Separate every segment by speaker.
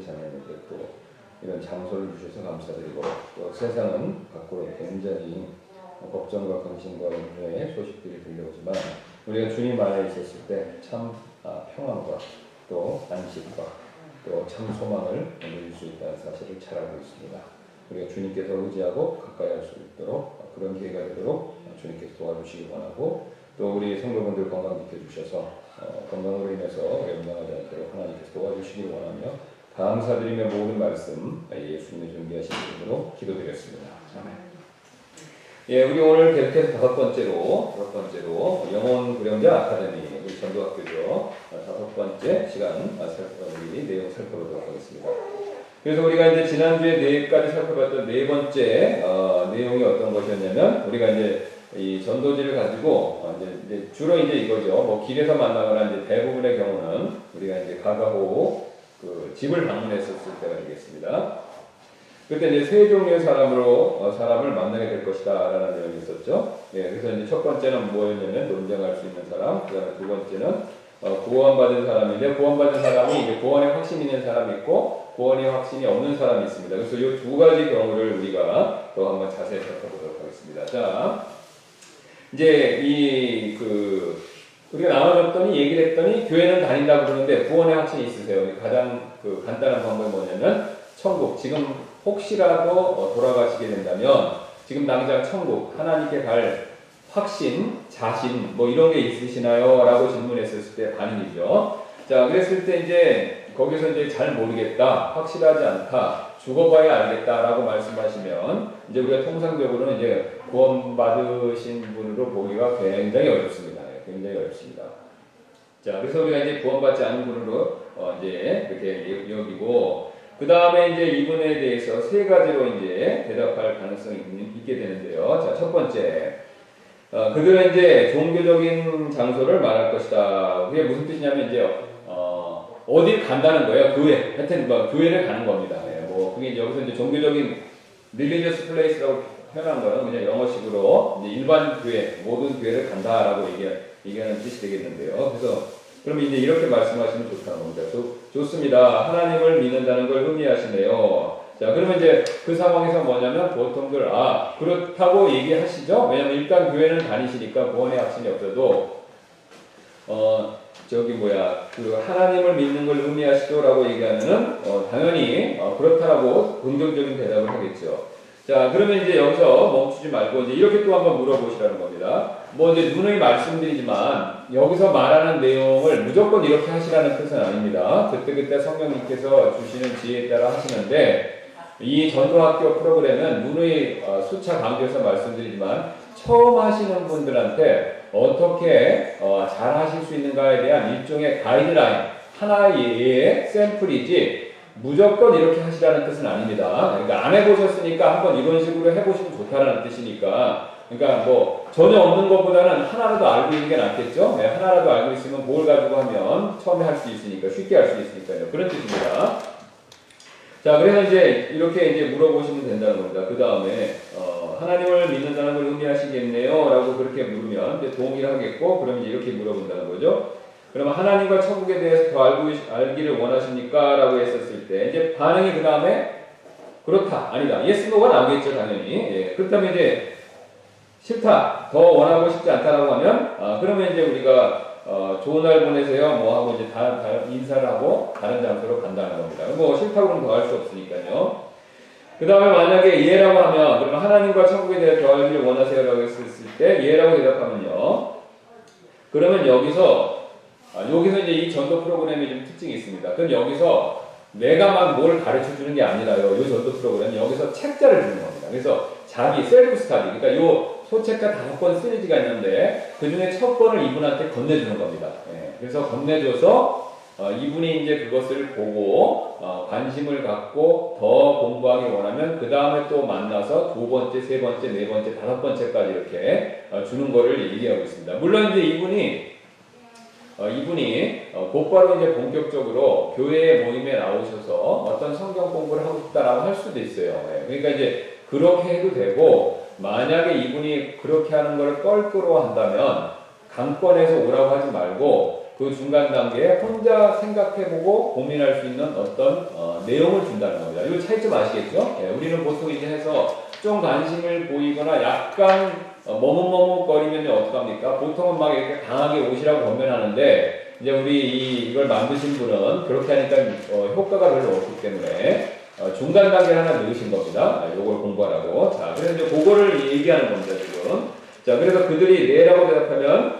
Speaker 1: 자매님들 또 이런 장소를 주셔서 감사드리고 또 세상은 밖으로 굉장히 걱정과 근심과 염려의 소식들이 들려오지만 우리가 주님 안에 있었을 때 참 평안과 또 안식과 또 참 소망을 누릴 수 있다는 사실을 잘 알고 있습니다. 우리가 주님께서 의지하고 가까이 할 수 있도록 그런 기회가 되도록 주님께서 도와주시기 원하고 또 우리 성도분들 건강 지켜주셔서 건강으로 인해서 염려하지 않도록 하나님께서 도와주시기 원하며 감사드리며 모든 말씀 예수님이 준비하신 이름으로 기도드렸습니다. 아멘. 예, 우리 오늘 계속해서 다섯 번째로 영혼 구령자 아카데미 우리 전도학교죠. 다섯 번째 시간 우리 내용 살펴보도록 하겠습니다. 그래서 우리가 이제 지난주에 내일까지 살펴봤던 네 번째 내용이 어떤 것이었냐면 우리가 이제 이 전도지를 가지고 이제 주로 이제 이거죠. 뭐 길에서 만나거나 이제 대부분의 경우는 우리가 이제 가가호 그 집을 방문했었을 때가 되겠습니다. 그때 이제 세 종류의 사람을 만나게 될 것이다라는 내용이 있었죠. 예, 그래서 이제 첫 번째는 뭐였냐면 논쟁할 수 있는 사람, 그다음에 두 번째는 구원받은 사람인데 구원받은 사람이 이제 구원의 확신이 있는 사람이 있고 구원의 확신이 없는 사람이 있습니다. 그래서 이 두 가지 경우를 우리가 또 한번 자세히 살펴보도록 하겠습니다. 자, 이제 우리가 나눠줬더니 얘기를 했더니 교회는 다닌다고 그러는데 구원의 확신이 있으세요? 가장 간단한 방법이 뭐냐면 천국, 지금 혹시라도 돌아가시게 된다면 지금 당장 천국, 하나님께 갈 확신, 자신 뭐 이런 게 있으시나요? 라고 질문했을 때 반응이죠. 자, 그랬을 때 이제 거기서 이제 잘 모르겠다, 확실하지 않다, 죽어봐야 알겠다라고 말씀하시면 이제 우리가 통상적으로는 이제 구원받으신 분으로 보기가 굉장히 어렵습니다. 굉장히 어렵습니다. 자, 그래서 우리가 이제 구원받지 않은 분으로 이제 이렇게 여기고 그 다음에 이제 이분에 대해서 세 가지로 이제 대답할 가능성이 있게 되는데요. 자, 첫 번째, 그들은 이제 종교적인 장소를 말할 것이다. 그게 무슨 뜻이냐면 이제 어딜 간다는 거예요. 교회, 하여튼 뭐 교회를 가는 겁니다. 예, 뭐 그게 이제 여기서 이제 종교적인 religious place라고 표현한 거는 그냥 영어식으로 이제 일반 교회, 모든 교회를 간다라고 얘기하는 뜻이 되겠는데요. 그래서 그러면 이제 이렇게 말씀하시면 좋다는 겁니다. 좋습니다. 하나님을 믿는다는 걸 의미하시네요. 자, 그러면 이제 그 상황에서 뭐냐면 보통들 그렇다고 얘기하시죠. 왜냐면 일단 교회는 다니시니까 구원의 확신이 없어도 하나님을 믿는 걸 의미하시죠라고 얘기하면은 당연히 그렇다라고 긍정적인 대답을 하겠죠. 자, 그러면 이제 여기서 멈추지 말고 이제 이렇게 또 한번 물어보시라는 겁니다. 뭐 이제 누누이 말씀드리지만 여기서 말하는 내용을 무조건 이렇게 하시라는 뜻은 아닙니다. 그때 성령님께서 주시는 지혜에 따라 하시는데 이 전도학교 프로그램은 누누이 수차 강조해서 말씀드리지만 처음 하시는 분들한테 어떻게 잘 하실 수 있는가에 대한 일종의 가이드라인, 하나의 샘플이지 무조건 이렇게 하시라는 뜻은 아닙니다. 그러니까 안 해보셨으니까 한번 이런 식으로 해보시면 좋다라는 뜻이니까 그러니까 뭐 전혀 없는 것보다는 하나라도 알고 있는 게 낫겠죠. 네, 하나라도 알고 있으면 뭘 가지고 하면 처음에 할 수 있으니까 쉽게 할 수 있으니까요. 그런 뜻입니다. 자, 그래서 이제 이렇게 이제 물어보시면 된다는 겁니다. 그 다음에 하나님을 믿는다는 걸 의미하시겠네요? 라고 그렇게 물으면 이제 동의를 하겠고, 그러면 이제 이렇게 물어본다는 거죠. 그러면 하나님과 천국에 대해서 더 알기를 원하십니까? 라고 했었을 때, 이제 반응이 그 다음에 그렇다, 아니다, yes, no가 나오겠죠, 당연히. 예, 그렇다면 이제 싫다, 더 원하고 싶지 않다라고 하면, 그러면 이제 우리가 좋은 날 보내세요. 뭐 하고 이제 다른 인사를 하고 다른 장소로 간다는 겁니다. 뭐 싫다고 그러면 더 할 수 없으니까요. 그 다음에 만약에 예라고 하면, 그러면 하나님과 천국에 대해 더 알기를 원하세요라고 했을 때 예라고 대답하면요. 그러면 여기서 이제 이 전도 프로그램이 좀 특징이 있습니다. 그럼 여기서 내가 막 뭘 가르쳐 주는 게 아니라요. 이 전도 프로그램은 여기서 책자를 주는 겁니다. 그래서 자기 셀프 스타디, 그러니까 이 소책가 5권 시리즈가 있는데 그 중에 첫 권을 이분한테 건네주는 겁니다. 예, 그래서 건네줘서 이분이 이제 그것을 보고 관심을 갖고 더 공부하기 원하면 그 다음에 또 만나서 2번째, 3번째, 4번째, 5번째까지 이렇게 주는 거를 얘기하고 있습니다. 물론 이제 이분이 곧바로 이제 본격적으로 교회 모임에 나오셔서 어떤 성경 공부를 하고 싶다라고 할 수도 있어요. 예, 그러니까 이제 그렇게 해도 되고, 만약에 이분이 그렇게 하는 걸 껄끄러워한다면 강권해서 오라고 하지 말고 그 중간 단계에 혼자 생각해보고 고민할 수 있는 어떤 내용을 준다는 겁니다. 이거 차이점 아시겠죠? 예, 우리는 보통 이제 해서 좀 관심을 보이거나 약간 머뭇머뭇거리면 어떡합니까? 보통은 막 이렇게 강하게 오시라고 권면하는데 이제 우리 이걸 만드신 분은 그렇게 하니까 효과가 별로 없기 때문에 중간 단계 하나 넣으신 겁니다. 요걸 공부하라고. 자, 그래서 이제 그거를 얘기하는 겁니다, 지금. 자, 그래서 그들이 네라고 대답하면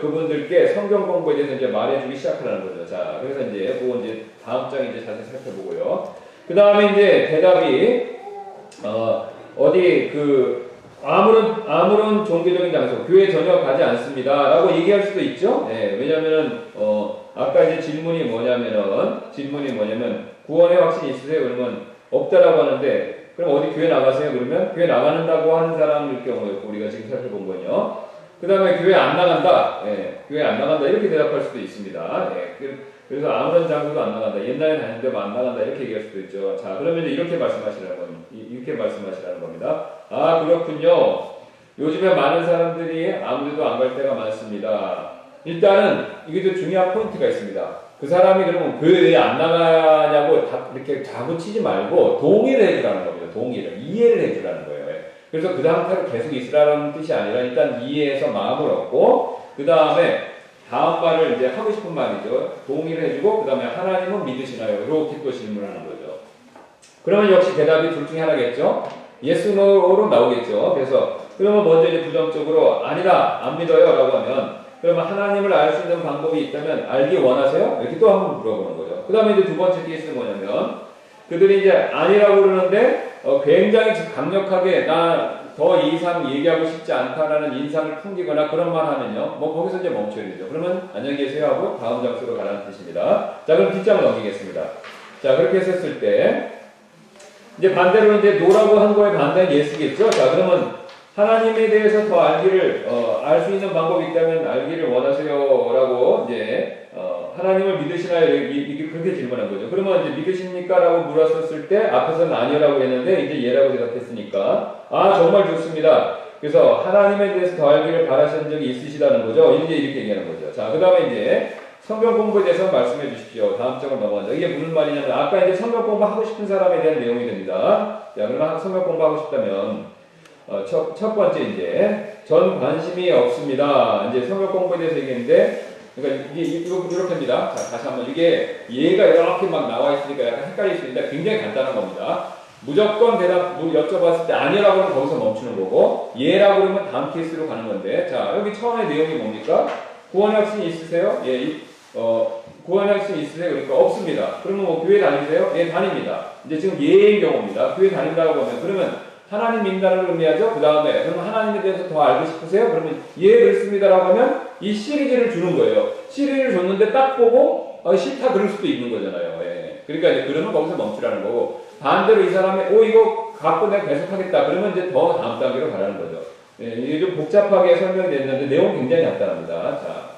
Speaker 1: 그분들께 성경 공부에 대해서 이제 말해주기 시작하는 거죠. 자, 그래서 이제 그거 이제 다음 장에 이제 자세히 살펴보고요. 그 다음에 이제 대답이 어디 아무런 종교적인 장소, 교회 전혀 가지 않습니다라고 얘기할 수도 있죠. 네, 왜냐면은 아까 이제 질문이 뭐냐면 구원의 확신이 있으세요? 그러면 없다라고 하는데 그럼 어디 교회 나가세요? 그러면 교회 나가는다고 하는 사람일 경우였고 우리가 지금 살펴본 건요. 그 다음에 교회 안 나간다. 예, 교회 안 나간다. 이렇게 대답할 수도 있습니다. 예, 그래서 아무런 장소도 안 나간다. 옛날에 다녔는데 안 나간다. 이렇게 얘기할 수도 있죠. 자, 그러면 이제 이렇게 말씀하시라는 겁니다. 아, 그렇군요. 요즘에 많은 사람들이 아무데도 안 갈 때가 많습니다. 일단은 이게 좀 중요한 포인트가 있습니다. 그 사람이 그러면 교회 왜 안 나가냐고 이렇게 자꾸 치지 말고 동의를 해주라는 겁니다. 동의를. 이해를 해주라는 거예요. 그래서 그 상태로 계속 있으라는 뜻이 아니라 일단 이해해서 마음을 얻고 그 다음에 다음 말을 이제 하고 싶은 말이죠. 동의를 해주고 그 다음에 하나님은 믿으시나요? 이렇게 또 질문하는 거죠. 그러면 역시 대답이 둘 중에 하나겠죠. yes, no로 나오겠죠. 그래서 그러면 먼저 이제 부정적으로 아니다, 안 믿어요 라고 하면 그러면 하나님을 알 수 있는 방법이 있다면 알기 원하세요? 이렇게 또 한번 물어보는 거죠. 그 다음에 이제 두 번째 케이스는 뭐냐면 그들이 이제 아니라고 그러는데 굉장히 강력하게 나 더 이상 얘기하고 싶지 않다라는 인상을 풍기거나 그런 말 하면요. 뭐 거기서 이제 멈춰야 되죠. 그러면 안녕히 계세요 하고 다음 장소로 가라는 뜻입니다. 자, 그럼 뒷장을 넘기겠습니다. 자, 그렇게 했을 때 이제 반대로 이제 노라고 한 거에 반대는 예스겠죠. 자, 그러면 하나님에 대해서 더 알기를 알 수 있는 방법이 있다면 알기를 원하세요라고 이제 하나님을 믿으시나요? 이게 그렇게 질문한 거죠. 그러면 이제 믿으십니까라고 물었을 때 앞에서는 아니라고 했는데 이제 예라고 대답했으니까 아 정말 좋습니다. 그래서 하나님에 대해서 더 알기를 바라신 적이 있으시다는 거죠. 이제 이렇게 얘기하는 거죠. 자, 그다음에 이제 성경 공부에 대해서 말씀해 주십시오. 다음 장으로 넘어가죠. 이게 무슨 말이냐면 아까 이제 성경 공부하고 싶은 사람에 대한 내용이 됩니다. 자, 그러면 성경 공부하고 싶다면 첫 번째 이제 전 관심이 없습니다. 이제 성경 공부에 대해서 얘기했는데 그러니까 이거 이렇게입니다. 자, 다시 한번 이게 얘가 이렇게 막 나와 있으니까 약간 헷갈릴 수 있는데 굉장히 간단한 겁니다. 무조건 대답 여쭤봤을 때 아니라고 하면 거기서 멈추는 거고 예라고 그러면 다음 케이스로 가는 건데 자, 여기 처음에 내용이 뭡니까? 구원의 확신이 있으세요? 예, 구원의 확신이 있으세요? 그러니까 없습니다. 그러면 뭐 교회 다니세요? 예, 다닙니다. 이제 지금 예의 경우입니다. 교회 다닌다고 하면 그러면 하나님 믿는다는 의미하죠. 그 다음에 그러면 하나님에 대해서 더 알고 싶으세요? 그러면 예, 그렇습니다라고 하면 이 시리즈를 주는 거예요. 시리즈를 줬는데 딱 보고 싫다 그럴 수도 있는 거잖아요. 예. 그러니까 이제 그러면 거기서 멈추라는 거고 반대로 이 사람이 이거 갖고 내가 계속하겠다 그러면 이제 더 다음 단계로 가라는 거죠. 예, 이게 좀 복잡하게 설명이 됐는데 내용 굉장히 간단합니다. 자,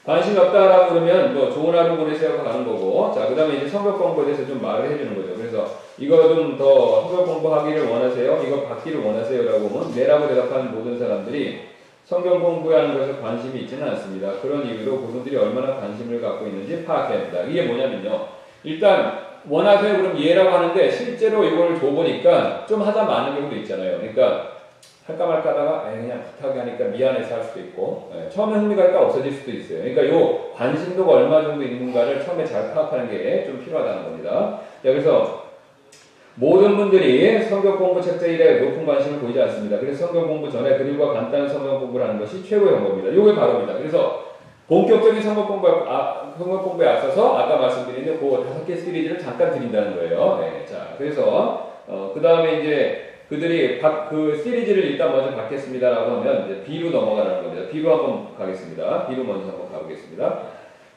Speaker 1: 관심이 없다라고 그러면 뭐 좋은 하루 보내세요가 가는 거고 자, 그 다음에 이제 성경 공부에 대해서 좀 말을 해주는 거죠. 그래서 이거 좀 더 성경 공부하기를 원하세요? 이거 받기를 원하세요? 라고 하면 네라고 대답하는 모든 사람들이 성경 공부하는 것에 관심이 있지는 않습니다. 그런 이유로 그분들이 얼마나 관심을 갖고 있는지 파악해야 합니다. 이게 뭐냐면요. 일단 원하세요? 그럼 예라고 하는데 실제로 이걸 줘보니까 좀 하다 마는 경우도 있잖아요. 그러니까 할까 말까 하다가 그냥 부탁이 하니까 미안해서 할 수도 있고 처음에 흥미가 있다 없어질 수도 있어요. 그러니까 요 관심도가 얼마 정도 있는가를 처음에 잘 파악하는 게 좀 필요하다는 겁니다. 그래서 모든 분들이 성경 공부 책자일에 높은 관심을 보이지 않습니다. 그래서 성경 공부 전에 그들과 간단한 성경 공부를 하는 것이 최고의 방법입니다. 이게 바로입니다. 그래서 본격적인 성경 공부에 앞서서 아까 말씀드린 그 5개 시리즈를 잠깐 드린다는 거예요. 네, 자, 그래서 그 다음에 이제 그들이 그 시리즈를 일단 먼저 받겠습니다라고 하면 이제 B로 넘어가라는 겁니다. B로 한번 가겠습니다. B로 먼저 한번 가보겠습니다.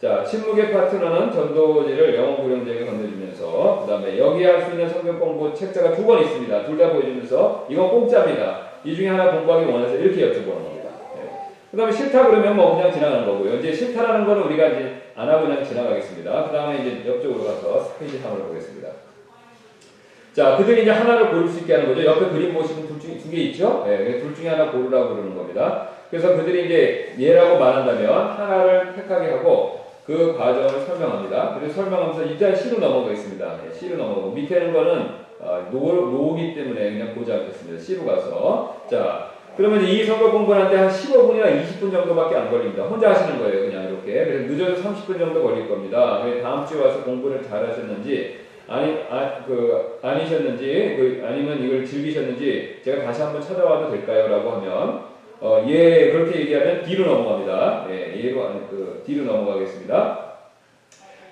Speaker 1: 자, 침묵의 파트너는 전도지를 영어 구령제에게 건네주면서 그 다음에 여기 할 수 있는 성경 공부 책자가 2권 있습니다. 둘 다 보여주면서 이건 공짜입니다. 이 중에 하나 공부하기 원해서 이렇게 여쭤보는 겁니다. 네. 그 다음에 싫다 그러면 뭐 그냥 지나가는 거고요. 이제 싫다라는 거는 우리가 이제 안 하고 그냥 지나가겠습니다. 그 다음에 이제 옆쪽으로 가서 페이지 3을 보겠습니다. 자, 그들이 이제 하나를 고를 수 있게 하는 거죠. 옆에 그림 보시면 두 개 있죠? 네, 둘 중에 하나 고르라고 그러는 겁니다. 그래서 그들이 이제 예라고 말한다면 하나를 택하게 하고 그 과정을 설명합니다. 그래서 설명하면서 일단 C로 넘어가겠습니다. 네, C로 넘어가고 밑에는 거는 노기 때문에 그냥 보지 않겠습니다. C로 가서 자 그러면 이 성경 공부를 하는데 한 15분이나 20분 정도밖에 안 걸립니다. 혼자 하시는 거예요. 그냥 이렇게. 그래서 늦어도 30분 정도 걸릴 겁니다. 다음 주에 와서 공부를 잘 하셨는지 아니셨는지 아니면 이걸 즐기셨는지 제가 다시 한번 찾아와도 될까요? 라고 하면 예, 그렇게 얘기하면 D로 넘어갑니다. 예, D로 넘어가겠습니다.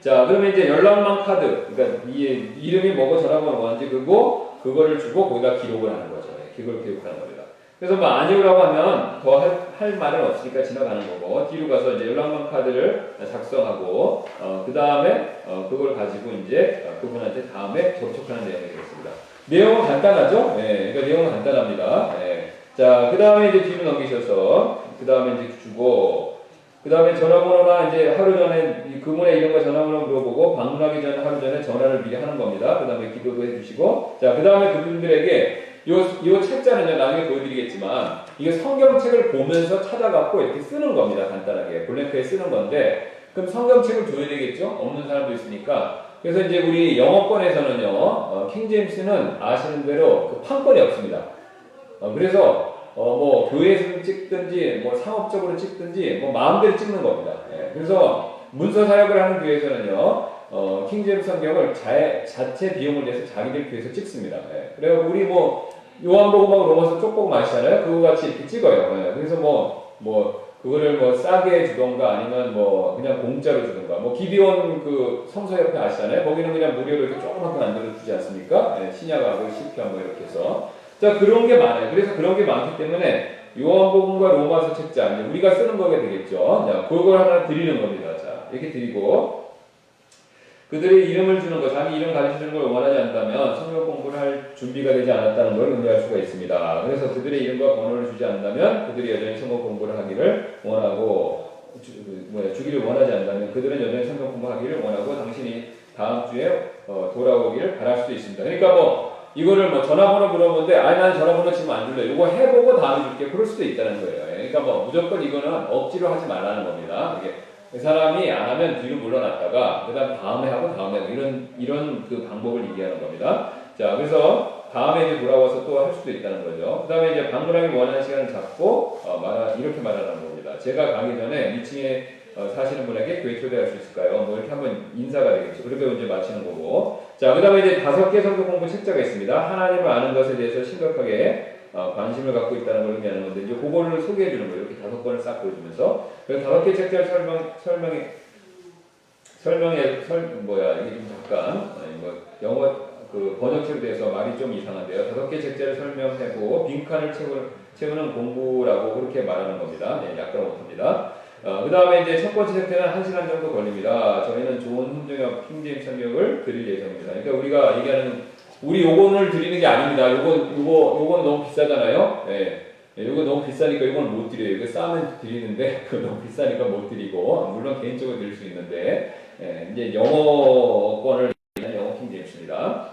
Speaker 1: 자, 그러면 이제 연락망 카드, 그러니까 이름이 뭐고 전화번호가 뭔지 그거를 주고 거기다 기록을 하는 거죠. 예, 그걸 기록하는 겁니다. 그래서 뭐 아니라고 하면 더 할 말은 없으니까 지나가는 거고 D로 가서 이제 연락망 카드를 작성하고 그 다음에 그걸 가지고 이제 그분한테 다음에 접촉하는 내용이 되겠습니다. 내용은 간단하죠? 예, 그러니까 내용은 간단합니다. 예. 자, 그 다음에 이제 뒤로 넘기셔서, 그 다음에 이제 주고, 그 다음에 전화번호나 이제 하루 전에 그분의 이름과 전화번호 물어보고, 방문하기 전에 하루 전에 전화를 미리 하는 겁니다. 그 다음에 기도도 해주시고, 자, 그 다음에 그분들에게 요 책자는요, 나중에 보여드리겠지만, 이게 성경책을 보면서 찾아갖고 이렇게 쓰는 겁니다. 간단하게. 블랭크에 쓰는 건데, 그럼 성경책을 줘야 되겠죠? 없는 사람도 있으니까. 그래서 이제 우리 영어권에서는요, 킹제임스는 아시는 대로 그 판권이 없습니다. 그래서 뭐 교회에서 찍든지 뭐 상업적으로 찍든지 뭐 마음대로 찍는 겁니다. 예, 그래서 문서 사역을 하는 교회에서는요 킹제임스 성경을 자체 비용을 내서 자기들 교회에서 찍습니다. 예, 그래서 우리 뭐 요한복음하고 로마서 쪽복음 아시잖아요. 그거 같이 이렇게 찍어요. 예, 그래서 뭐 그거를 뭐 싸게 주던가 아니면 뭐 그냥 공짜로 주던가 뭐 기비온 그 성서협회 아시잖아요. 거기는 그냥 무료로 이렇게 조그맣게 만들어 주지 않습니까? 예, 신약하고 시편 뭐 이렇게 해서. 자, 그런 게 많아요. 그래서 그런 게 많기 때문에 요한복음과 로마서 책자 이제 우리가 쓰는 거게 되겠죠. 자, 그걸 하나 드리는 겁니다. 자, 이렇게 드리고 그들의 이름을 주는 거, 자기 이름 가르치는 걸 원하지 않다면 성경 공부를 할 준비가 되지 않았다는 걸 의미할 수가 있습니다. 그래서 그들의 이름과 번호를 주지 않는다면 그들이 여전히 성경 공부를 하기를 원하고 주기를 원하지 않는다면 그들은 여전히 성경 공부하기를 원하고 당신이 다음 주에 돌아오기를 바랄 수도 있습니다. 그러니까 뭐 이거를 뭐 전화번호 물어보는데 난 전화번호 지금 안 줄래. 이거 해보고 다음에 줄게. 그럴 수도 있다는 거예요. 그러니까 뭐 무조건 이거는 억지로 하지 말라는 겁니다. 이게 그 사람이 안 하면 뒤로 물러났다가 그다음 다음에 하고 이런 그 방법을 얘기하는 겁니다. 자, 그래서 다음에 이제 돌아와서 또 할 수도 있다는 거죠. 그다음에 이제 방문하기 원하는 시간을 잡고 이렇게 말하는 겁니다. 제가 가기 전에 2층에 사시는 분에게 교회 초대할 수 있을까요? 뭐 이렇게 한번 인사가 되겠죠. 그렇게 이제 마치는 거고. 자, 그 다음에 이제 5개 성경 공부 책자가 있습니다. 하나님을 아는 것에 대해서 심각하게 관심을 갖고 있다는 걸 의미하는 건데, 이제 그거를 소개해 주는 거예요. 이렇게 5권을 싹 보여주면서. 그래서 5개 책자를 이게 좀 잠깐, 영어 그 번역책에 대해서 말이 좀 이상한데요. 5개 책자를 설명하고, 빈칸을 채우는 공부라고 그렇게 말하는 겁니다. 네, 약간 못합니다. 그 다음에 이제 첫 번째 세트는 1시간 정도 걸립니다. 저희는 좋은 훈정역 킹제임스 성경을 드릴 예정입니다. 그러니까 우리가 얘기하는, 우리 요건을 드리는 게 아닙니다. 요건 너무 비싸잖아요. 예. 요거 너무 비싸니까 요건 못 드려요. 이거 싸면 드리는데, 그거 너무 비싸니까 못 드리고, 물론 개인적으로 드릴 수 있는데, 이제 영어권을 위한 영어 킹제임스입니다.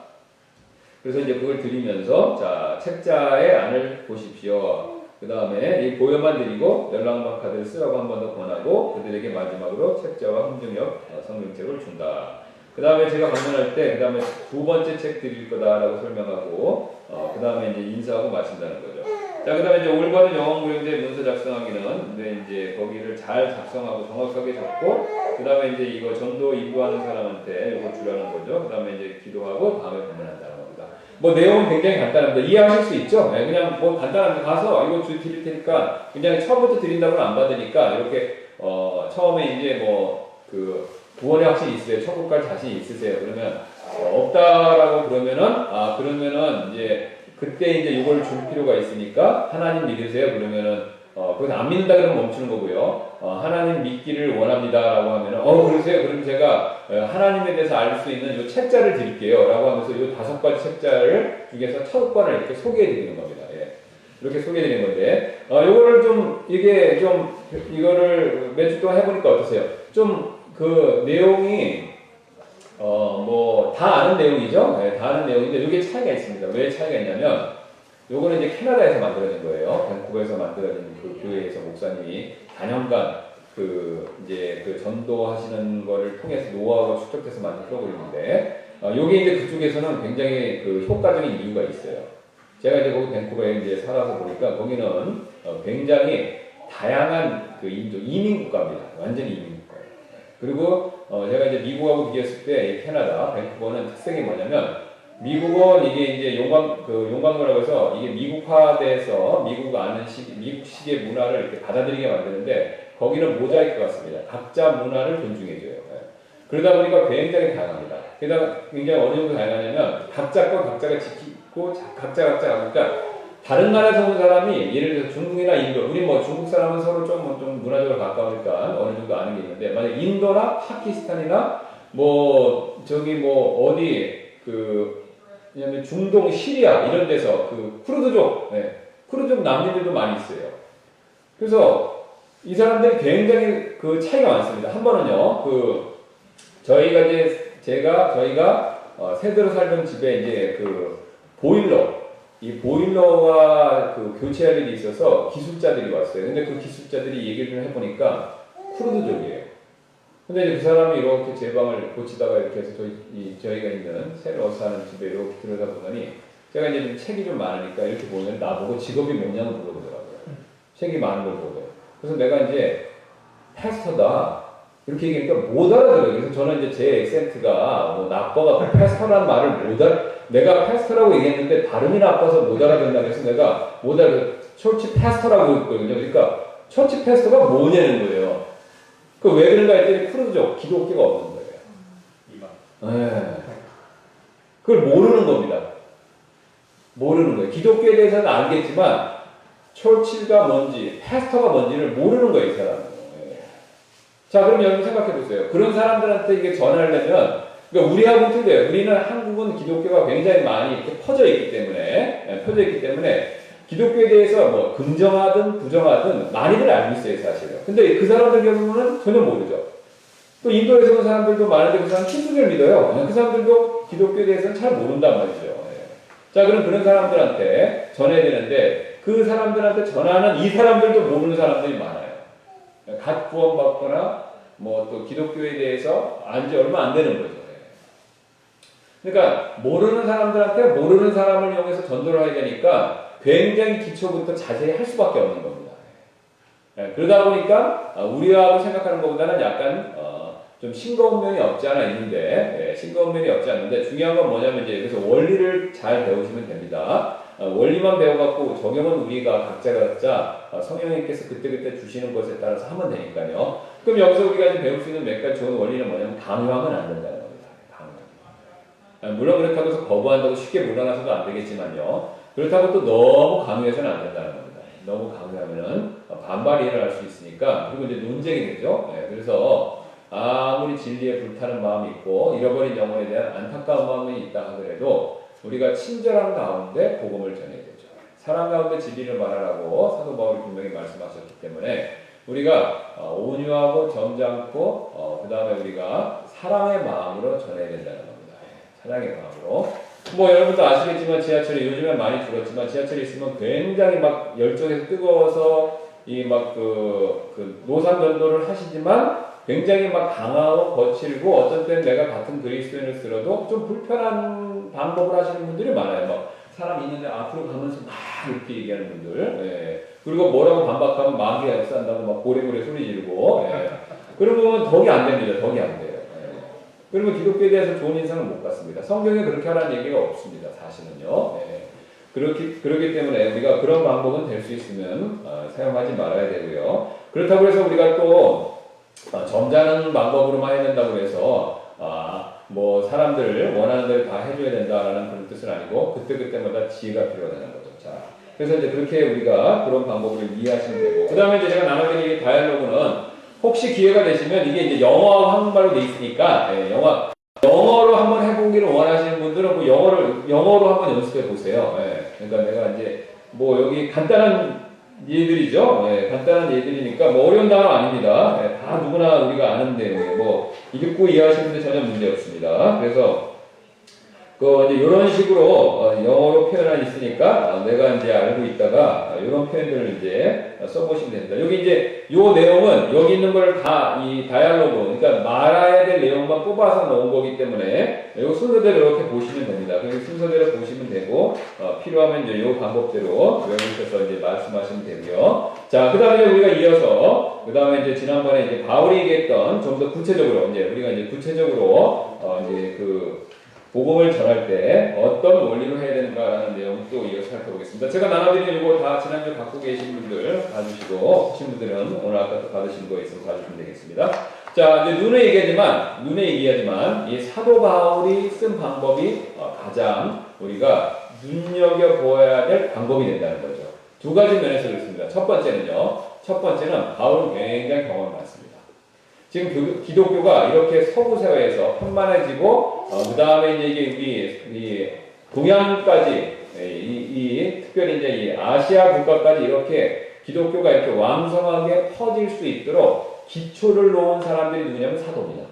Speaker 1: 그래서 이제 그걸 드리면서, 자, 책자의 안을 보십시오. 그 다음에 이 보여만 드리고 연락망 카드를 쓰라고 한 번 더 권하고 그들에게 마지막으로 책자와 흥정역 성경책을 준다. 그 다음에 제가 방문할 때 그 다음에 2번째 책 드릴 거다라고 설명하고 그 다음에 이제 인사하고 마친다는 거죠. 자, 그 다음에 이제 올바른 영어 무용제 문서 작성하기는 이제 거기를 잘 작성하고 정확하게 적고 그 다음에 이제 이거 전도 이부하는 사람한테 이거 주라는 거죠. 그 다음에 이제 기도하고 다음에 방문한다는 겁니다. 뭐 내용은 굉장히 간단합니다. 이해하실 수 있죠? 네, 그냥 뭐 간단한데 가서 이거 드릴 테니까 그냥 처음부터 드린다고는 안 받으니까 이렇게 처음에 이제 뭐 그 구원의 확신이 있으세요? 천국 갈 자신이 있으세요? 그러면 없다라고 그러면은 이제 그때 이제 이걸 줄 필요가 있으니까 하나님 믿으세요? 그러면은 거기서 안 믿는다 그러면 멈추는 거고요. 하나님 믿기를 원합니다라고 하면은 그러세요? 그럼 제가 하나님에 대해서 알 수 있는 이 책자를 드릴게요라고 하면서 이 5가지 책자를 중에서 첫 권을 이렇게 소개해 드리는 겁니다. 예. 이렇게 소개해 드리는 건데 요거를 좀 이거를 몇 주 동안 해보니까 어떠세요? 좀 그 내용이 뭐 다 아는 내용이죠. 네, 다 아는 내용인데 이게 차이가 있습니다. 왜 차이가 있냐면 요거는 이제 캐나다에서 만들어진 거예요. 밴쿠버에서 만들어진 그 교회에서 목사님이 4년간 이제 전도하시는 거를 통해서 노하우가 축적돼서 만든 프로그램인데, 요게 이제 그쪽에서는 굉장히 효과적인 이유가 있어요. 제가 이제 거기 밴쿠버에 이제 살아서 보니까 거기는 굉장히 다양한 이민 국가입니다. 완전히 이민 국가예요. 그리고 제가 이제 미국하고 비교했을 때 캐나다, 밴쿠버는 특색이 뭐냐면, 미국은 이게 이제 용광로라고 해서 이게 미국화돼서 미국식의 문화를 이렇게 받아들이게 만드는데, 거기는 모자이크 같습니다. 각자 문화를 존중해줘요. 그러다 보니까 굉장히 다양합니다. 게다가 굉장히 어느 정도 다양하냐면, 각자 거 각자가 지키고, 각자 그러니까, 다른 나라에서 온 사람이, 예를 들어서 중국이나 인도, 우리 뭐 중국 사람은 서로 좀 문화적으로 가까우니까 어느 정도 아는 게 있는데, 만약 인도나 파키스탄이나 왜냐면 중동, 시리아 이런 데서 쿠르드족, 쿠르드족 난민들도 많이 있어요. 그래서 이 사람들이 굉장히 차이가 많습니다. 한 번은요, 저희가 세대로 살던 집에 이제 이 보일러와 교체할 일이 있어서 기술자들이 왔어요. 근데 그 기술자들이 얘기를 좀 해보니까 쿠르드족이에요. 근데 이제 그 사람이 이렇게 제 방을 고치다가 이렇게 해서 저희가 있는 새로 사는 집에 이렇게 들여다보더니, 제가 이제 좀 책이 좀 많으니까 이렇게 보면 나보고 직업이 뭐냐고 물어보더라고요. 책이 많은 걸 보고. 그래서 내가 이제 패스터다 이렇게 얘기하니까 못 알아들어요. 그래서 저는 이제 제 액센트가 나빠가 패스터라는 말을 내가 패스터라고 얘기했는데 발음이 나빠서 못 알아듣는다 그래서 내가 못 알아듣 처치 패스터라고 했거든요. 그러니까 처치 패스터가 뭐냐는 거예요. 왜 그런가 했더니 쿠르드족, 기독교가 없는 거예요. 그걸 모르는 겁니다. 모르는 거예요. 기독교에 대해서는 알겠지만 처치가 뭔지, 패스터가 뭔지를 모르는 거예요, 이 사람은. 자, 그럼 여러분 생각해 보세요. 그런 사람들한테 이게 전하려면, 그러니까 우리하고는 틀려요. 우리는 한국은 기독교가 굉장히 많이 이렇게 퍼져 있기 때문에 기독교에 대해서 긍정하든 부정하든 많이들 알고 있어요, 사실은. 근데 그 사람들 경우는 전혀 모르죠. 또 인도에서 온 사람들도 많은데 그 사람은 힌두교를 믿어요. 그 사람들도 기독교에 대해서는 잘 모른단 말이죠. 자, 그럼 그런 사람들한테 전해야 되는데, 그 사람들한테 전하는 이 사람들도 모르는 사람들이 많아요. 갓 구원받거나 또 기독교에 대해서 안지 얼마 안 되는 거죠. 그러니까 모르는 사람들한테 모르는 사람을 이용해서 전도를 해야 되니까 굉장히 기초부터 자세히 할 수밖에 없는 겁니다. 그러다 보니까 우리하고 생각하는 것보다는 약간 좀 싱거운 면이 없지 않아 있는데, 싱거운 면이 없지 않는데, 중요한 건 뭐냐면 이제 그래서 원리를 잘 배우시면 됩니다. 원리만 배워갖고 적용은 우리가 각자 성령님께서 그때그때 주시는 것에 따라서 하면 되니까요. 그럼 여기서 우리가 이제 배울 수 있는 몇 가지 좋은 원리는 뭐냐면 강요하면 안 된다는 겁니다. 물론 그렇다고 해서 거부한다고 쉽게 물러나서도 안 되겠지만요. 그렇다고 또 너무 강요해서는 안 된다는 겁니다. 너무 강요하면은 반발이 일어날 수 있으니까, 그리고 이제 논쟁이 되죠. 그래서 아무리 진리에 불타는 마음이 있고 잃어버린 영혼에 대한 안타까운 마음이 있다 하더라도 우리가 친절한 가운데 복음을 전해야 되죠. 사랑 가운데 진리를 말하라고 사도 바울이 분명히 말씀하셨기 때문에 우리가 온유하고 점잖고 그 다음에 우리가 사랑의 마음으로 전해야 된다는 겁니다. 사랑의 마음으로. 여러분도 아시겠지만 지하철이 요즘에 많이 줄었지만 지하철이 있으면 굉장히 막 열정에서 뜨거워서 노상 전도를 하시지만 굉장히 막 강하고 거칠고 어떤 때는 내가 같은 그리스도인을 들어도 좀 불편한 방법을 하시는 분들이 많아요. 사람 있는데 앞으로 가면서 막 이렇게 얘기하는 분들. 그리고 뭐라고 반박하면 마귀가 역사한다고 고래고래 소리 지르고. 그러면 덕이 안 됩니다. 덕이 안 돼요. 그러면 기독교에 대해서 좋은 인상을 못 받습니다. 성경에 그렇게 하라는 얘기가 없습니다. 사실은요. 그렇기 때문에 우리가 그런 방법은 될 수 있으면 사용하지 말아야 되고요. 그렇다고 해서 우리가 또 점잖은 방법으로만 해야 된다고 해서 사람들 원하는 대로 다 해줘야 된다라는 그런 뜻은 아니고 그때그때마다 지혜가 필요하다는 거죠. 자, 그래서 이제 그렇게 우리가 그런 방법을 이해하시면 되고, 그 다음에 이제 제가 나눠드릴 다이얼로그는 혹시 기회가 되시면 이게 이제 영어하고 한국말로 돼 있으니까 영어로 한번 해보기를 원하시는 분들은 영어로 한번 연습해 보세요. 그러니까 내가 이제 여기 간단한 예들이죠. 간단한 예들이니까 어려운 단어 아닙니다. 다 누구나 우리가 아는 내용이에요. 읽고 이해하시는데 전혀 문제 없습니다. 그래서 이제 이런 식으로 영어로 표현이 있으니까 내가 이제 알고 있다가 이런 표현들을 이제 써보시면 됩니다. 여기 이제 요 내용은 여기 있는 걸 다 이 다이얼로그, 그러니까 말해야 될 내용만 뽑아서 넣은 거기 때문에 이 순서대로 이렇게 보시면 됩니다. 그 순서대로 보시면 되고 필요하면 이제 요 방법대로 외우셔서 이제 말씀하시면 되고요. 자, 그다음에 우리가 이어서 그다음에 이제 지난번에 이제 바울이 얘기했던 좀 더 구체적으로 이제 우리가 이제 구체적으로 이제 그 복음을 전할 때 어떤 원리로 해야 되는가라는 내용을 또 이어서 살펴보겠습니다. 제가 나눠드린 이거 다 지난주 갖고 계신 분들 봐주시고 없으신 분들은 오늘 아까 또 받으신 거에 있어서 봐주시면 되겠습니다. 자, 이제 눈에 얘기하지만 이 사도 바울이 쓴 방법이 가장 우리가 눈여겨보아야 될 방법이 된다는 거죠. 두 가지 면에서 그렇습니다. 첫 번째는 바울은 굉장히 경험이 많습니다. 지금 기독교가 이렇게 서구 사회에서 편만해지고 그 다음에 이제 이게 이 동양까지 특별히 이제 이 아시아 국가까지 이렇게 기독교가 이렇게 왕성하게 퍼질 수 있도록 기초를 놓은 사람들이 누구냐면 사도입니다.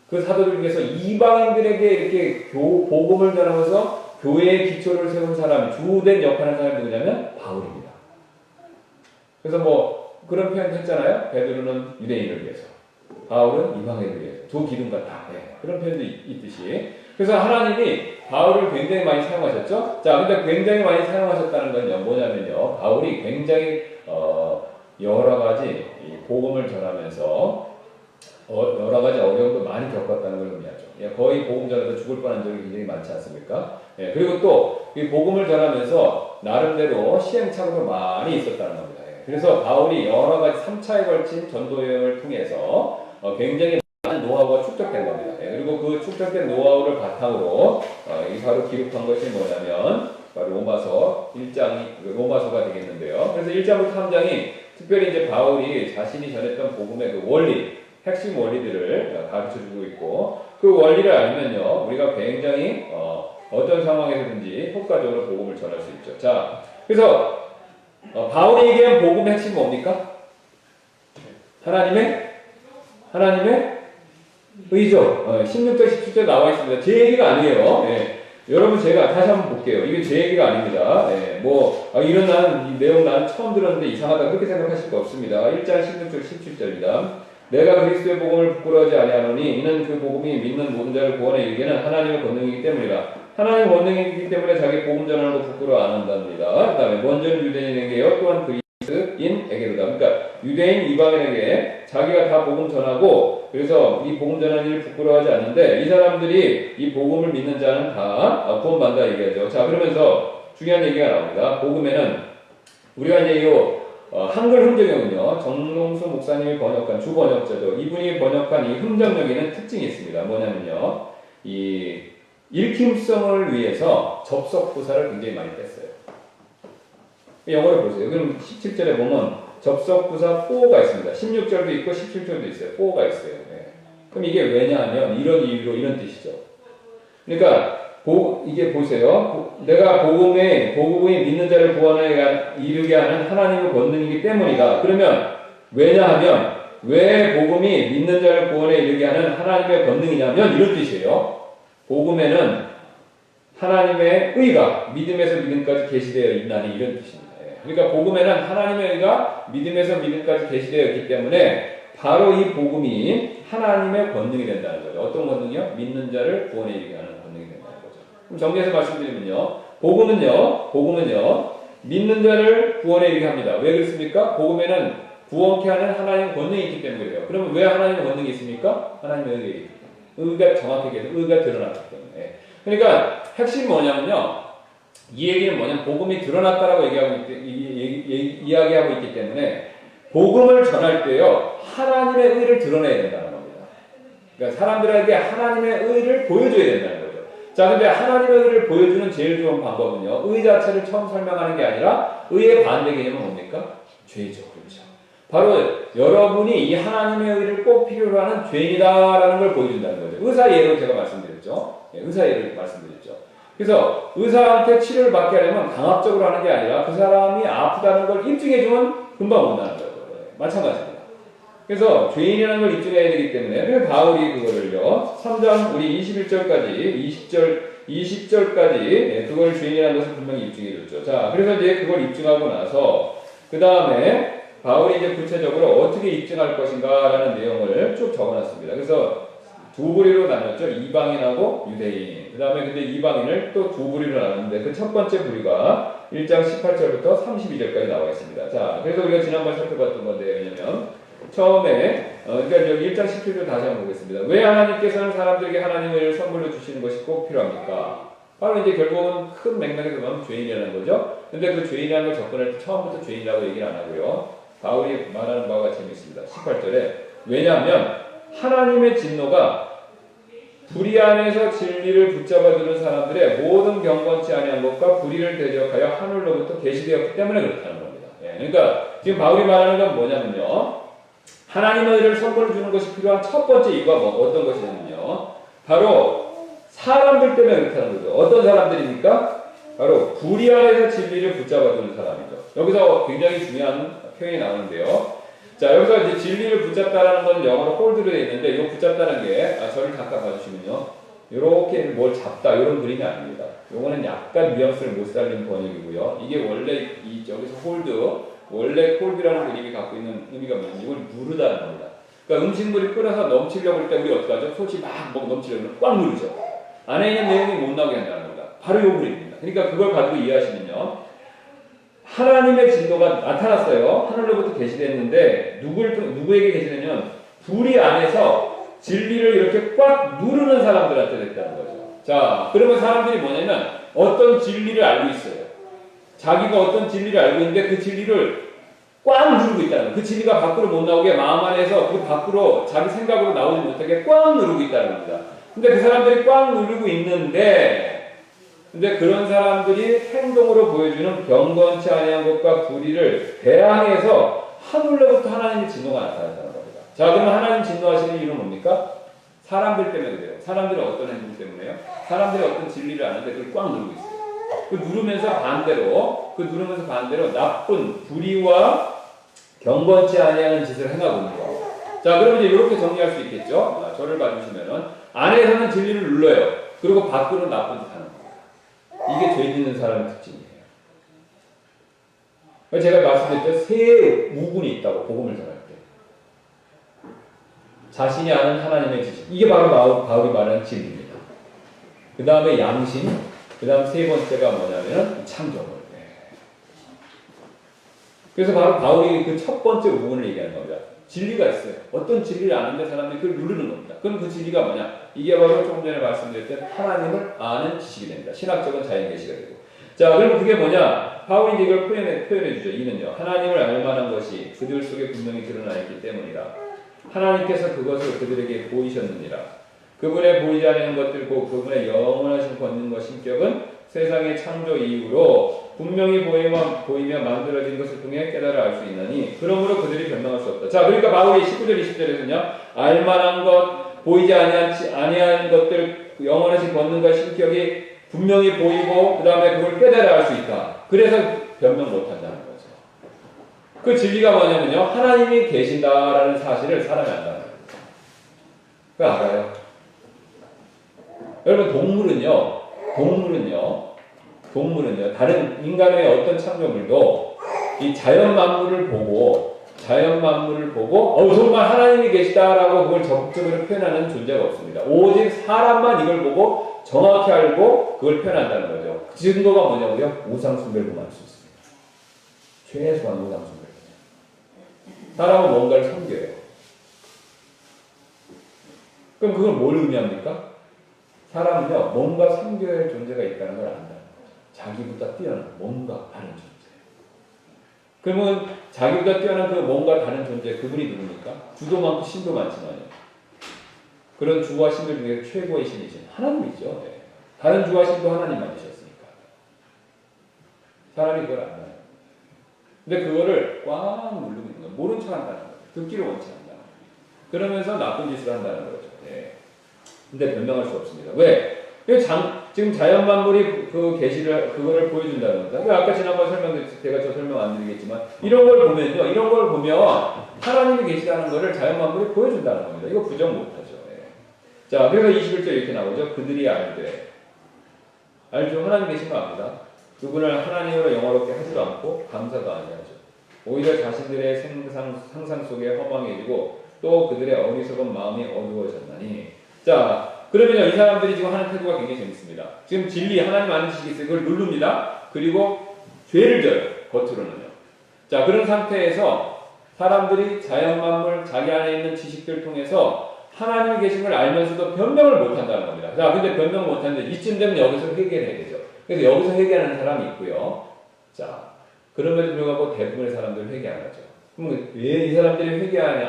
Speaker 1: 그 사도들 중에서 이방인들에게 이렇게 복음을 전하면서 교회의 기초를 세운 사람이 주된 역할을 하는 사람이 누구냐면 바울입니다. 그래서 뭐 그런 표현도 했잖아요. 베드로는 유대인을 위해서, 바울은 이방인을 위해서, 두 기둥 같다. 네. 그런 표현도 있듯이. 그래서 하나님이 바울을 굉장히 많이 사용하셨죠. 자, 근데 굉장히 많이 사용하셨다는 건요, 뭐냐면요, 바울이 굉장히 여러 가지 복음을 전하면서 여러 가지 어려움도 많이 겪었다는 걸 의미하죠. 예, 거의 복음 전하다 죽을 뻔한 적이 굉장히 많지 않습니까? 예, 그리고 또 이 복음을 전하면서 나름대로 시행착오도 많이 있었다는 겁니다. 그래서 바울이 여러 가지 3차에 걸친 전도 여행을 통해서 굉장히 많은 노하우가 축적된 겁니다. 그리고 그 축적된 노하우를 바탕으로 바로 기록한 것이 뭐냐면 바로 로마서 1장이 로마서가 되겠는데요. 그래서 1장부터 3장이 특별히 이제 바울이 자신이 전했던 복음의 그 원리, 핵심 원리들을 가르쳐주고 있고 그 원리를 알면요 우리가 굉장히 어떤 상황에서든지 효과적으로 복음을 전할 수 있죠. 자, 그래서 바울이 얘기한 복음의 핵심 뭡니까? 하나님의 의죠. 16절, 17절 나와 있습니다. 제 얘기가 아니에요. 예. 여러분 제가 다시 한번 볼게요. 이게 제 얘기가 아닙니다. 예. 이런 이 내용 나는 처음 들었는데 이상하다 그렇게 생각하실 거 없습니다. 1장 16절, 17절입니다. 내가 그리스도의 복음을 부끄러워하지 아니하노니 이는 그 복음이 믿는 모든 자를 구원에 이르기는 하나님의 권능이기 때문이라. 하나님의 권능이기 때문에 자기 복음 전하는 거 부끄러워 안 한답니다. 그 다음에 먼저는 유대인에게요 또한 그리스인에게로다. 그러니까 유대인 이방인에게 자기가 다 복음 전하고 그래서 이 복음 전하는 일을 부끄러워하지 않는데 이 사람들이 이 복음을 믿는 자는 다 구원받는다 얘기하죠. 자, 그러면서 중요한 얘기가 나옵니다. 복음에는 우리가 이제 한글 흥정형은요 정롱수 목사님이 번역한 주 번역자죠. 이분이 번역한 이 흥정력에는 특징이 있습니다. 뭐냐면요 이 읽힘성을 위해서 접속부사를 굉장히 많이 뺐어요. 영어로 보세요. 그럼 17절에 보면 접속부사 for가 있습니다. 16절도 있고 17절도 있어요. for가 있어요. 네. 그럼 이게 왜냐하면 이런 이유로 이런 뜻이죠. 그러니까 이게 보세요. 내가 복음이 믿는 자를 구원에 이르게 하는 하나님의 권능이기 때문이다. 그러면 왜냐하면 왜 복음이 믿는 자를 구원에 이르게 하는 하나님의 권능이냐면 이런 뜻이에요. 복음에는 하나님의 의가 믿음에서 믿음까지 계시되어 있나니 이런 뜻입니다. 그러니까 복음에는 하나님의 의가 믿음에서 믿음까지 계시되어 있기 때문에 바로 이 복음이 하나님의 권능이 된다는 거죠. 어떤 권능이요? 믿는 자를 구원에 이르게 하는 권능이 된다는 거죠. 그럼 정리해서 말씀드리면요. 복음은요. 믿는 자를 구원에 이르게 합니다. 왜 그렇습니까? 복음에는 구원케 하는 하나님의 권능이 있기 때문에 그래요. 그러면 왜 하나님의 권능이 있습니까? 하나님의 의가 정확하게 의가 드러났기 때문에. 그러니까 핵심이 뭐냐면요. 이 얘기는 뭐냐면 복음이 드러났다라고 이야기하고 있기 때문에 복음을 전할 때요. 하나님의 의를 드러내야 된다는 겁니다. 그러니까 사람들에게 하나님의 의를 보여줘야 된다는 거죠. 자, 근데 하나님의 의를 보여주는 제일 좋은 방법은요. 의 자체를 처음 설명하는 게 아니라 의의 반대 개념은 뭡니까? 죄죠. 그렇죠. 바로 여러분이 이 하나님의 의를 꼭 필요로 하는 죄인이다라는 걸 보여준다는 거죠. 의사 예로 제가 말씀드렸죠. 의사 예를 말씀드렸죠. 그래서 의사한테 치료를 받게 하려면 강압적으로 하는 게 아니라 그 사람이 아프다는 걸 입증해주면 금방 온다는 거죠. 마찬가지입니다. 그래서 죄인이라는 걸 입증해야 되기 때문에 바울이 그거를요. 3장 우리 21절까지 20절까지 그걸 죄인이라는 것을 분명히 입증해 줬죠. 자, 그래서 이제 그걸 입증하고 나서 그 다음에 바울이 이제 구체적으로 어떻게 입증할 것인가라는 내용을 쭉 적어놨습니다. 그래서 두 부류로 나눴죠. 이방인하고 유대인. 그 다음에 근데 이방인을 또 두 부류로 나눴는데 그 첫 번째 부류가 1장 18절부터 32절까지 나와 있습니다. 자, 그래서 우리가 지난번에 살펴봤던 건데, 왜냐면 처음에 그러니까 여기 1장 17절 다시 한번 보겠습니다. 왜 하나님께서는 사람들에게 하나님을 선물로 주시는 것이 꼭 필요합니까? 바로 이제 결국은 큰 맥락에서 보면 죄인이라는 거죠. 근데 그 죄인이라는 걸 접근할 때 처음부터 죄인이라고 얘기를 안 하고요. 바울이 말하는 바가 재밌습니다. 18절에 왜냐하면 하나님의 진노가 불의 안에서 진리를 붙잡아두는 사람들의 모든 경건치 아니한 것과 불의를 대적하여 하늘로부터 계시되었기 때문에 그렇다는 겁니다. 예, 그러니까 지금 바울이 말하는 건 뭐냐면요. 하나님을 선물을 주는 것이 필요한 첫 번째 이유가 어떤 것이냐면요. 바로 사람들 때문에 그렇다는 거죠. 어떤 사람들입니까? 바로 불의 안에서 진리를 붙잡아두는 사람이죠. 여기서 굉장히 중요한 표현이 나오는데요. 자, 여기서 이제 진리를 붙잡다라는 건 영어로 홀드로 되어 있는데, 이 붙잡다는 게, 저를 잠깐 봐주시면요. 요렇게 뭘 잡다, 이런 그림이 아닙니다. 요거는 약간 뉘앙스를 못 살린 번역이고요. 이게 원래, 여기서 홀드, 원래 홀드라는 그림이 갖고 있는 의미가 뭐냐면, 이걸 누르다는 겁니다. 그러니까 음식물이 끓어서 넘치려고 할 때 우리 어떻게 하죠? 솥이 막 넘치려고 하면 꽉 누르죠. 안에 있는 내용이 못 나오게 한다는 겁니다. 바로 요 그림입니다. 그러니까 그걸 가지고 이해하시면요. 하나님의 진노가 나타났어요. 하늘로부터 계시됐는데 누구에게 계시냐면 불의 안에서 진리를 이렇게 꽉 누르는 사람들한테 됐다는 거죠. 자, 그러면 사람들이 뭐냐면 어떤 진리를 알고 있어요. 자기가 어떤 진리를 알고 있는데 그 진리를 꽉 누르고 있다는 거예요. 그 진리가 밖으로 못 나오게 마음 안에서 그 밖으로 자기 생각으로 나오지 못하게 꽉 누르고 있다는 겁니다. 근데 그 사람들이 꽉 누르고 있는데 근데 그런 사람들이 행동으로 보여주는 경건치 아니한 것과 불의를 대항해서 하늘로부터 하나님의 진노가 나타난다는 겁니다. 자, 그러면 하나님 진노하시는 이유는 뭡니까? 사람들 때문에 그래요. 사람들은 어떤 행동 때문에요? 사람들이 어떤 진리를 아는데 그걸 꽉 누르고 있어요. 그 누르면서 반대로 나쁜 불의와 경건치 아니하는 짓을 행하고 있는 거예요. 자, 그러면 이제 이렇게 정리할 수 있겠죠? 저를 봐주시면은 안에서는 진리를 눌러요. 그리고 밖으로는 나쁜 짓 하는 거예요. 이게 죄 짓는 사람의 특징이에요. 제가 말씀드렸죠. 세 우군이 있다고, 복음을 전할 때. 자신이 아는 하나님의 지식. 이게 바로 바울이 말하는 진리입니다. 그 다음에 양심. 그 다음 세 번째가 뭐냐면 창조물. 그래서 바로 바울이 그 첫 번째 우군을 얘기하는 겁니다. 진리가 있어요. 어떤 진리를 아는데 사람들이 그걸 누르는 겁니다. 그럼 그 진리가 뭐냐? 이게 바로 조금 전에 말씀드렸던 하나님을 아는 지식이 됩니다. 신학적인 자연계시가 되고. 자, 그러면 그게 뭐냐? 바울이 이걸 표현해주죠. 이는요. 하나님을 알만한 것이 그들 속에 분명히 드러나 있기 때문이라. 하나님께서 그것을 그들에게 보이셨느니라. 그분의 보이지 않는 것들 곧 그분의 영원하신 권능과 신격은 세상의 창조 이후로 분명히 보이며 만들어진 것을 통해 깨달아 알 수 있나니 그러므로 그들이 변명할 수 없다. 자, 그러니까 바울이 19절 20절에서는요. 알만한 것, 보이지 아니한 것들, 영원하신 권능과 신격이 분명히 보이고 그 다음에 그걸 깨달아 알 수 있다. 그래서 변명 못한다는 거죠. 그 진리가 뭐냐면요. 하나님이 계신다라는 사실을 사람이 안다는 거예요. 그거 알아요? 여러분 동물은요, 다른 인간의 어떤 창조물도 이 자연 만물을 보고, 정말 하나님이 계시다라고 그걸 적극적으로 표현하는 존재가 없습니다. 오직 사람만 이걸 보고 정확히 알고 그걸 표현한다는 거죠. 그 증거가 뭐냐고요? 우상숭배를 보면 알 수 있습니다. 최소한 우상숭배. 사람은 뭔가를 섬겨요. 그럼 그걸 뭘 의미합니까? 사람은요, 뭔가 섬겨야 할 존재가 있다는 걸 안다는 거죠. 자기보다 뛰어난 뭔가 다른 존재. 그러면 자기보다 뛰어난 그 뭔가 다른 존재, 그분이 누굽니까? 주도 많고 신도 많지만요. 그런 주와 신들 중에 최고의 신이신 하나님이죠. 네. 다른 주와 신도 하나님 만드셨으니까. 사람이 그걸 안다는 거예요. 근데 그거를 꽉 누르고 있는 거예요. 모른 척 한다는 거예요. 듣기를 원치 않는다는 거예요. 그러면서 나쁜 짓을 한다는 거죠. 네. 근데 변명할 수 없습니다. 왜? 지금 자연 만물이 그 계시를 그거를 보여준다는 겁니다. 그러니까 아까 지난번 설명드렸을 때 제가 저 설명 안 드리겠지만 이런 걸 보면요, 이런 걸 보면 하나님이 계시다는 것을 자연 만물이 보여준다는 겁니다. 이거 부정 못하죠. 예. 자, 그래서 21절 이렇게 나오죠. 그들이 알되 알죠. 하나님 계신 거 압니다. 그분을 하나님으로 영화롭게 하지도 않고 감사도 아니하죠. 오히려 자신들의 상상 속에 허망해지고 또 그들의 어리석은 마음이 어두워졌나니. 자, 그러면요, 이 사람들이 지금 하는 태도가 굉장히 재밌습니다. 지금 진리, 하나님 아는 지식이 있어요. 그걸 누릅니다. 그리고 죄를 져요. 겉으로는요. 자, 그런 상태에서 사람들이 자연 만물, 자기 안에 있는 지식들을 통해서 하나님이 계신 걸 알면서도 변명을 못 한다는 겁니다. 자, 근데 변명 못 하는데 이쯤 되면 여기서 회개를 해야 되죠. 그래서 여기서 회개하는 사람이 있고요. 자, 그럼에도 불구하고 대부분의 사람들은 회개 안 하죠. 그럼 왜 이 사람들이 회개하지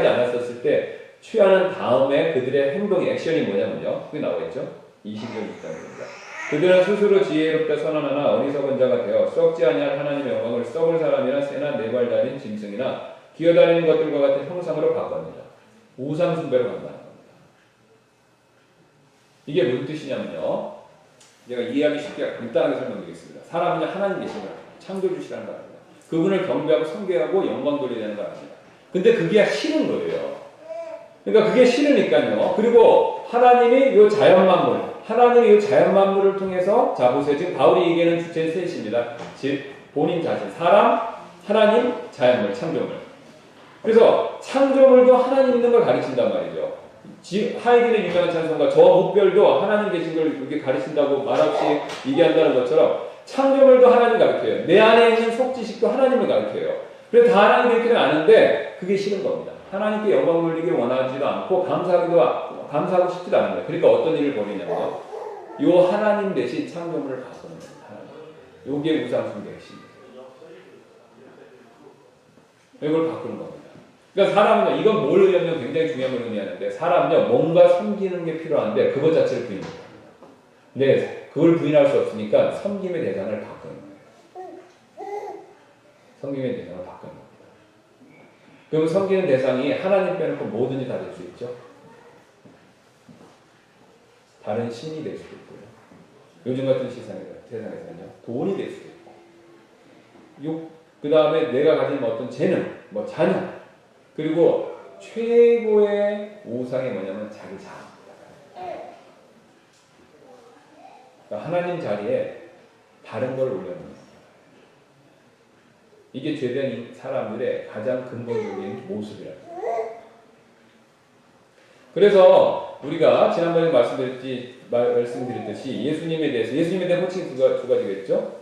Speaker 1: 않았었을 때 취하는 다음에 그들의 행동이 액션이 뭐냐면요. 그게 나와 있죠. 20절 입장입니다. 그들은 스스로 지혜롭다 선언하나 어리석은 자가 되어 썩지 아니할 하나님의 영광을 썩을 사람이나 새나 네발 달린 짐승이나 기어다니는 것들과 같은 형상으로 바꿔니다. 우상 숭배로 간다는 겁니다. 이게 무슨 뜻이냐면요. 제가 이해하기 쉽게 간단하게 설명드리겠습니다. 사람은 하나님 계신 걸 창조주시라는 거 아닙니다. 그분을 경배하고 섬겨하고 영광 돌려야 되는 거 아닙니다. 근데 그게 싫은 거예요. 그러니까 그게 싫으니까요. 그리고 하나님이 이 자연 만물을 통해서, 자 보세요. 지금 바울이 얘기하는 주체는 셋입니다. 즉 본인 자신, 사람, 하나님, 자연물, 창조물. 그래서 창조물도 하나님 있는 걸 가르친단 말이죠. 하이든의 유명한 찬송가 저 목별도 하나님 계신 걸 이렇게 가르친다고 말없이 얘기한다는 것처럼 창조물도 하나님 가르쳐요. 내 안에 있는 속지식도 하나님을 가르쳐요. 그래서 다 하나님 그렇게 아는데 그게 싫은 겁니다. 하나님께 영광 돌리길 원하지도 않고 감사하고 싶지도 않은 거예요. 그러니까 어떤 일을 벌이냐면요. 요 하나님 대신 창조물을 바꾸는 겁니다. 요게 우상숭배의 핵심이에요. 이걸 바꾸는 겁니다. 그러니까 사람은요, 이건 뭘 의미하면 굉장히 중요한 걸 의미하는데, 사람은요, 뭔가 섬기는 게 필요한데, 그것 자체를 부인합니다. 근데 그걸 부인할 수 없으니까 섬김의 대상을 바꾸는 거예요. 섬김의 대상을 바꾸는 겁니다. 그럼 섬기는 대상이 하나님 빼놓고 뭐든지 다 될 수 있죠. 다른 신이 될 수도 있고요. 요즘 같은 세상에서는요, 돈이 될 수도 있고, 그 다음에 내가 가진 어떤 재능, 자녀, 그리고 최고의 우상이 뭐냐면 자기 자아입니다. 그러니까 하나님 자리에 다른 걸 올려놓는 겁니다. 이게 죄된 사람들의 가장 근본적인 모습이라고. 그래서 우리가 지난번에 말씀드렸듯이 예수님에 대한 호칭이 두 가지겠죠?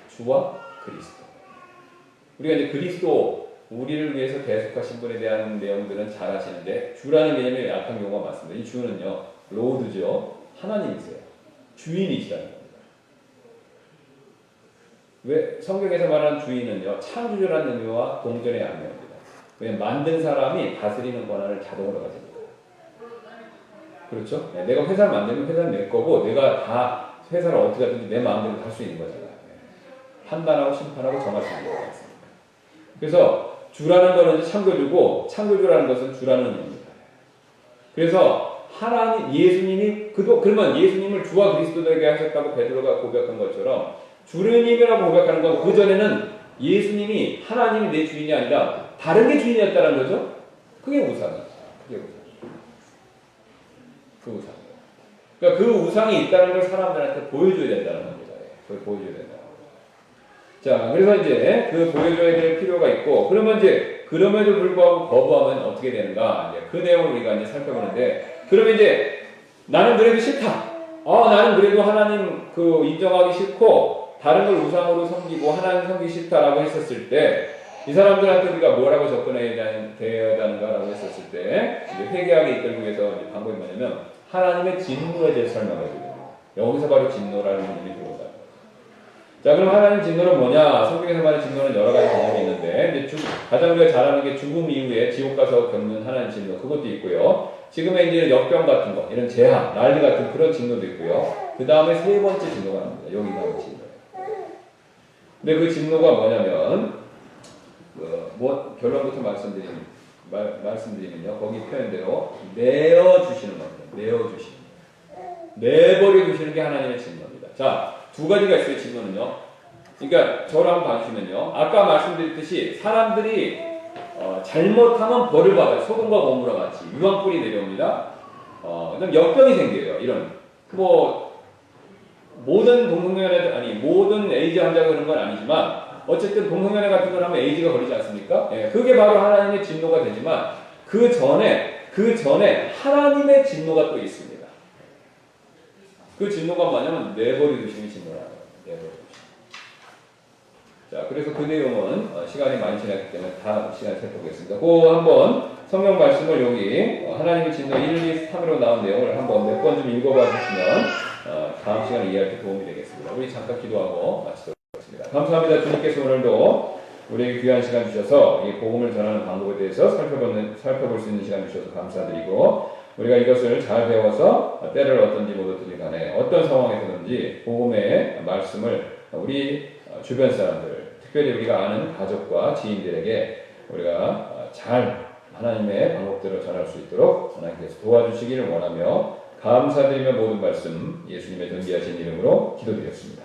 Speaker 1: 주와 그리스도. 우리가 이제 그리스도, 우리를 위해서 대속하신 분에 대한 내용들은 잘 아시는데 주라는 개념이 약한 경우가 많습니다. 이 주는요, 로드죠. 하나님이세요. 주인이시라는 겁니다. 왜 성경에서 말하는 주인은요, 창조주라는 의미와 동전의 양면입니다. 그냥 만든 사람이 다스리는 권한을 자동으로 가집니다. 그렇죠? 네, 내가 회사를 만들면 회사는 내 거고 내가 다 회사를 어떻게 하든지 내 마음대로 할 수 있는 거잖아요. 네. 판단하고 심판하고 정할 수 있는 거지 않습니까? 그래서 주라는 것은 창조주고 창조주라는 것은 주라는 의미입니다. 그래서 하나님, 예수님이 그러면 예수님을 주와 그리스도에게 하셨다고 베드로가 고백한 것처럼 주님이라고 고백하는 건 그전에는 예수님이 하나님이 내 주인이 아니라 다른 게 주인이었다는 거죠. 그게 우상이에요. 그 우상. 그러니까 그 우상이 있다는 걸 사람들한테 보여줘야 된다는 겁니다. 그걸 보여줘야 된다. 자, 그래서 이제 그 보여줘야 될 필요가 있고, 그러면 이제 그럼에도 불구하고 거부하면 어떻게 되는가? 이제 그 내용을 우리가 이제 살펴보는데, 그러면 이제 나는 그래도 싫다. 나는 그래도 하나님 인정하기 싫고 다른 걸 우상으로 섬기고 하나님 섬기기 싫다라고 했었을 때, 이 사람들한테 우리가 뭐라고 접근해야 되는가라고 했었을 때, 이제 회개하게 이끌기 위해서 이제 방법이 뭐냐면 하나님의 진노에 대해서 설명해 드립니다. 여기서 바로 진노라는 의미이 들어온다. 자, 그럼 하나님 진노는 뭐냐? 성경에서 말하는 진노는 여러 가지 개념이 있는데, 이제 가장 우리가 잘 아는 게 죽음 이후에 지옥 가서 겪는 하나님 진노, 그것도 있고요. 지금의 이제 역병 같은 거, 이런 재앙, 난리 같은 그런 진노도 있고요. 그 다음에 세 번째 진노가 나옵니다. 여기 나오는 진노예요. 근데 그 진노가 뭐냐면, 결론부터 말씀드리면요. 거기 표현대로 내어주시는 겁니다. 내어주시는. 내버려 두시는 게 하나님의 진노입니다. 자, 두 가지가 있어요, 진노는요. 그러니까 저를 한번 봐주시면요. 아까 말씀드렸듯이 사람들이 잘못하면 벌을 받아요. 소돔과 고모라 같이 유황불이 내려옵니다. 그다음 역병이 생겨요. 이런 모든 동성연애 아니 모든 에이즈 환자가 그런 건 아니지만 어쨌든 동성연애 같은 걸 하면 에이즈가 걸리지 않습니까? 예, 그게 바로 하나님의 진노가 되지만 그 전에 하나님의 진노가 또 있습니다. 그 진노가 뭐냐면 내버려 두시는 진노라는 거예요. 내버려 두시는. 자, 그래서 그 내용은 시간이 많이 지났기 때문에 다음 시간에 살펴보겠습니다. 그 한번 성경 말씀을 여기 하나님의 진노 1, 2, 3으로 나온 내용을 한번 몇 번 좀 읽어봐 주시면 다음 시간에 이해할 때 도움이 되겠습니다. 우리 잠깐 기도하고 마치도록 하겠습니다. 감사합니다. 주님께서 오늘도 우리에게 귀한 시간 주셔서 이 복음을 전하는 방법에 대해서 살펴볼 수 있는 시간 주셔서 감사드리고 우리가 이것을 잘 배워서 때를 어떤지 못 어떤지 간에 어떤 상황에서든지 복음의 말씀을 우리 주변 사람들, 특별히 우리가 아는 가족과 지인들에게 우리가 잘 하나님의 방법대로 전할 수 있도록 하나님께서 도와주시기를 원하며 감사드리며 모든 말씀 예수님의 존귀하신 이름으로 기도드렸습니다.